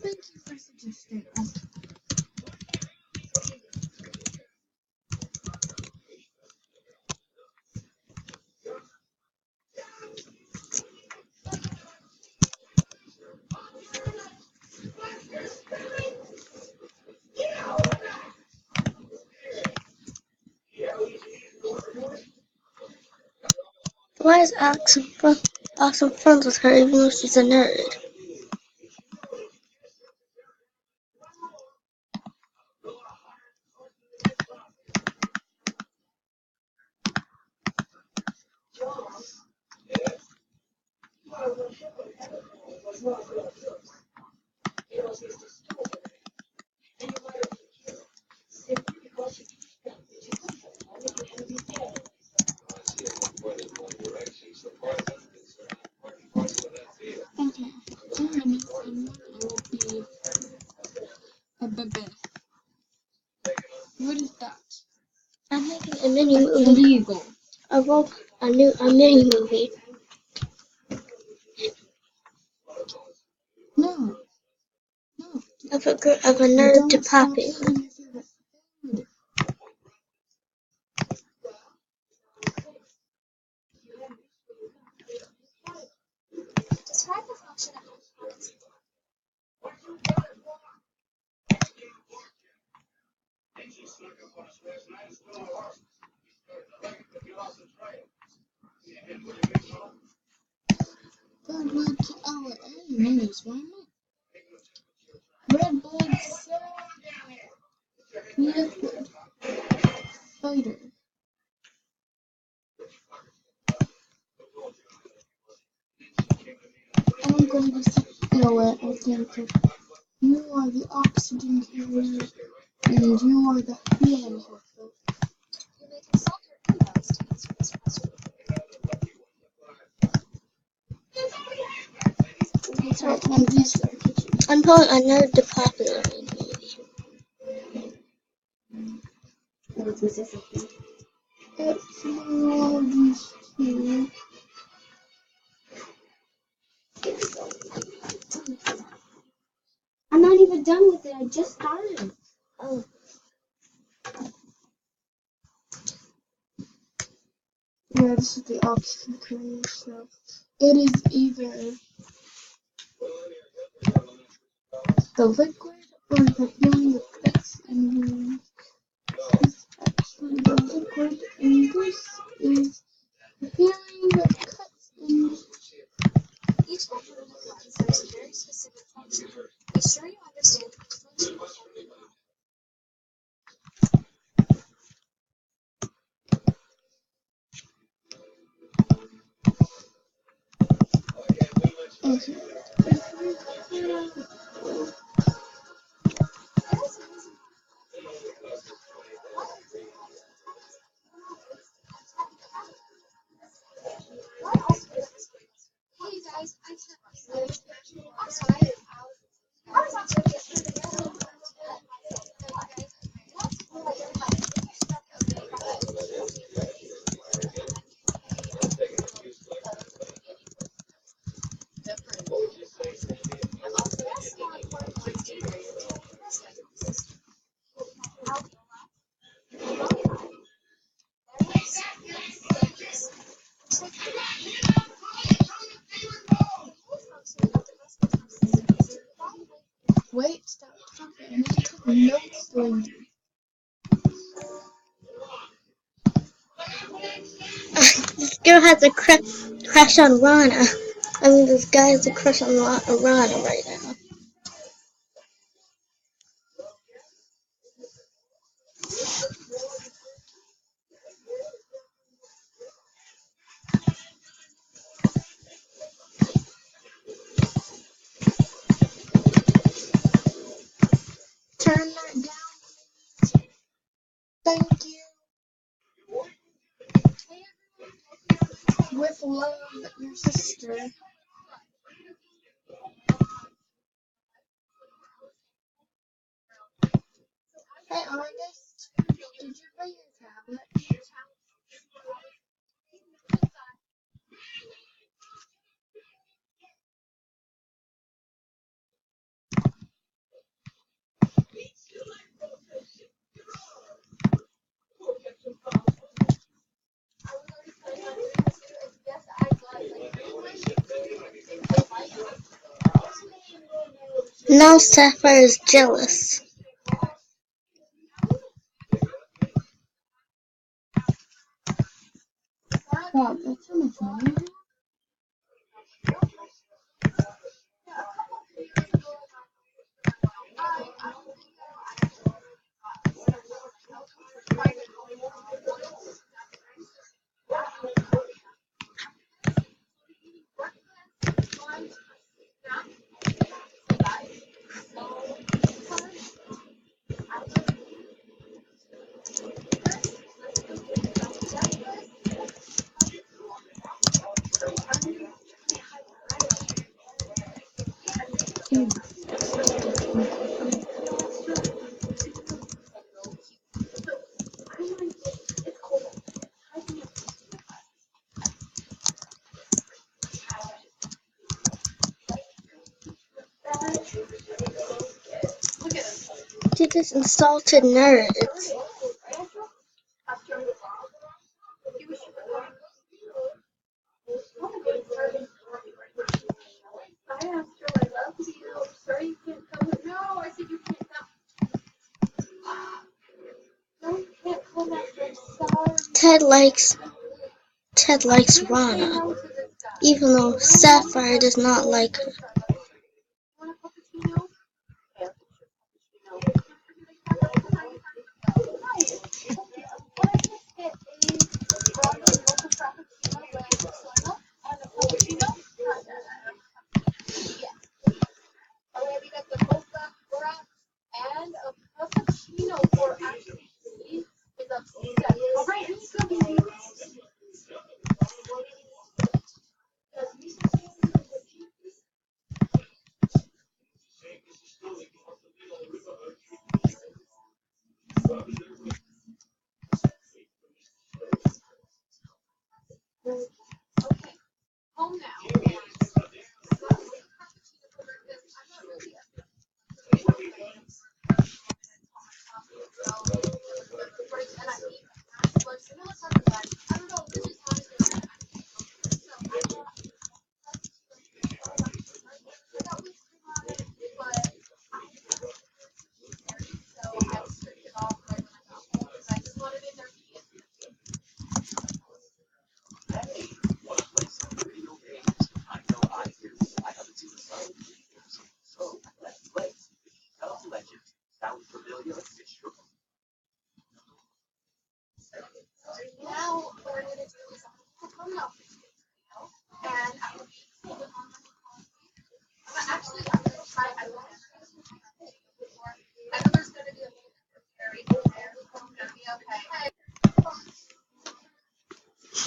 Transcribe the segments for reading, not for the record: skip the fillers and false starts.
Thank you for suggesting. Why is Alex awesome friends with her even though she's a nerd? Okay. And someone will be a baby. What is that? I'm making a mini movie. Illegal. A mini movie. No. Of a nerd to Poppy. Describe the function of Red blood to our enemies, why not? Red blood cell liquid fighter. I'm going to say, no way, I think you are the oxygen carrier and you are the healing helper. you may consult your emails to answer this question. So I'm researching. I'm calling a nerd to Poppy movie. It's all these two. I'm not even done with it. I just started. Oh. Yeah, this is the oxygen carrier, so it is either the liquid or the healing of cuts and wounds. It's actually the liquid, and this is the healing of cuts and wounds. Each component of guide serves a very specific function. Be sure you understand each function before you learn. Okay. Hey guys, I can't. I'm sorry. I was on social Wait, stop talking. I need to take notes later. This girl has a crush on Rana. I mean, this guy has a crush on Rana right now. Thank you. With love, your sister. Hey, August, did you bring your tablet? Now Sapphire is jealous. Wow, that's how much money you have? You just insulted nerds. Ted likes Ted likes Rana, even though Sapphire does not like her.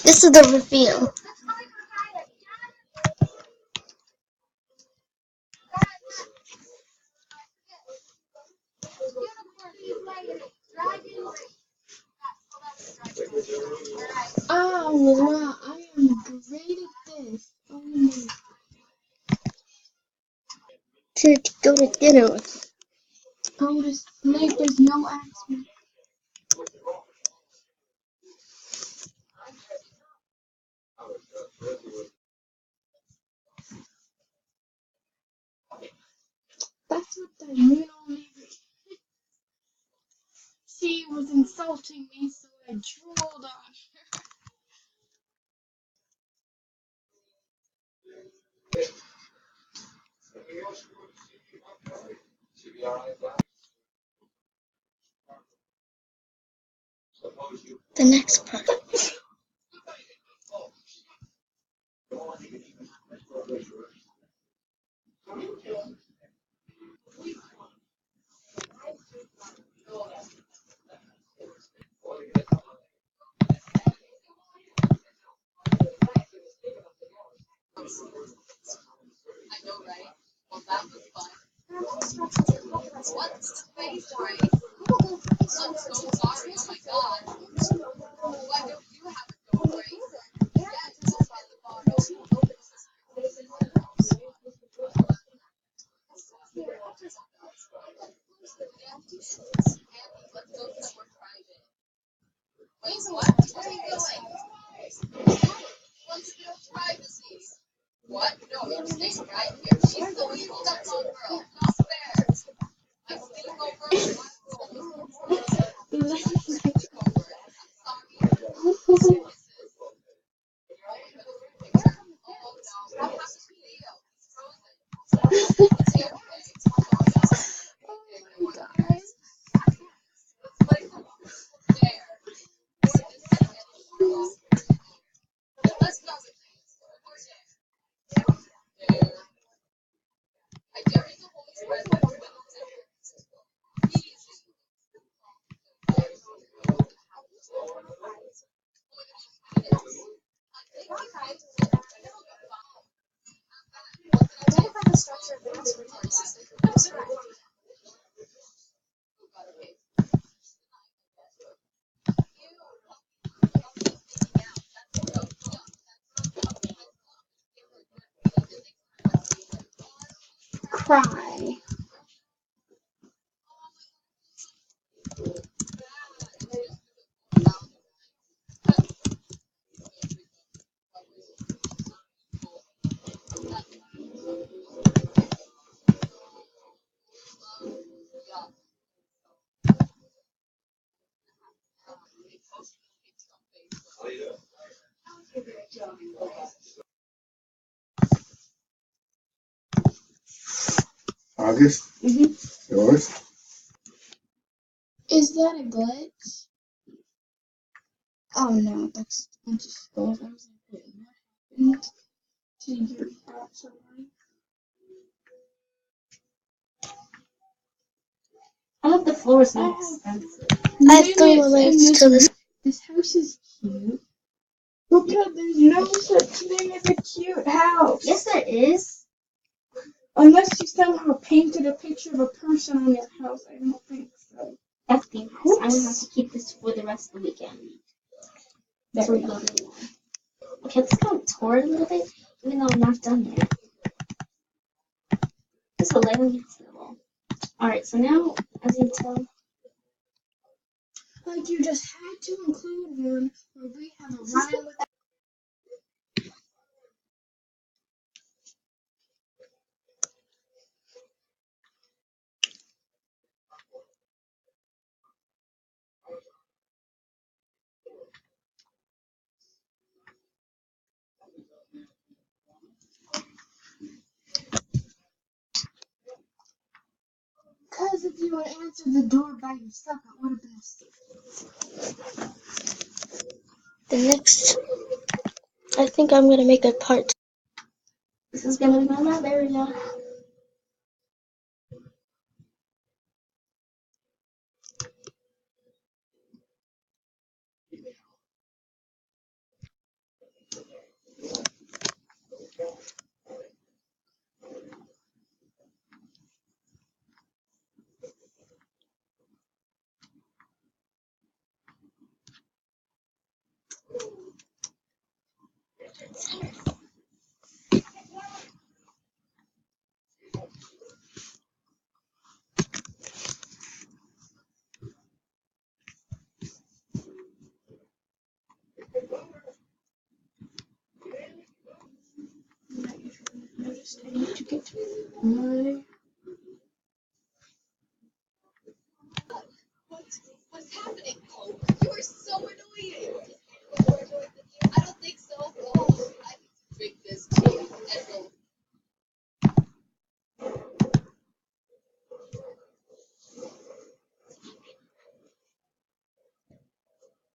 This is the reveal. Oh, wow, I am great at this. Oh my. To go to dinner with. Go to sleep, there's no accent. That's what that mean old lady. She was insulting me, so I drooled on her. The next part. What's the face, right? I'm so sorry. Oh my god. Why don't you have a go break? Yeah, it's just by the bottle. Let's go to more private. Wait, what? Where are you going? Wants to know privacy. What? No, you're staying right here. She's the evil stepmom girl. Not fair. My sleepover. Identify the structure of the respiratory system. Describe. Cry. August? Yours? Is that a glitch? Oh no, that's I just thought I was like, wait, what happened to your house? I hope the floor is not expensive. I have 3 more minutes to this. This house is cute. Because there's no such thing as a cute house. Yes, there is. Unless you somehow painted a picture of a person on your house, I don't think so. That's the house. I'm gonna have to keep this for the rest of the weekend. There we go. Okay, let's go toward a little bit, even though I'm not done yet. Just a little level. Alright, so now, as you can tell, Like you just had to include one where we have a rhyme with because if you would answer the door by yourself, it would have been a secret. The next, I think I'm gonna make a part. this is gonna be my lab area. I noticed I need to get my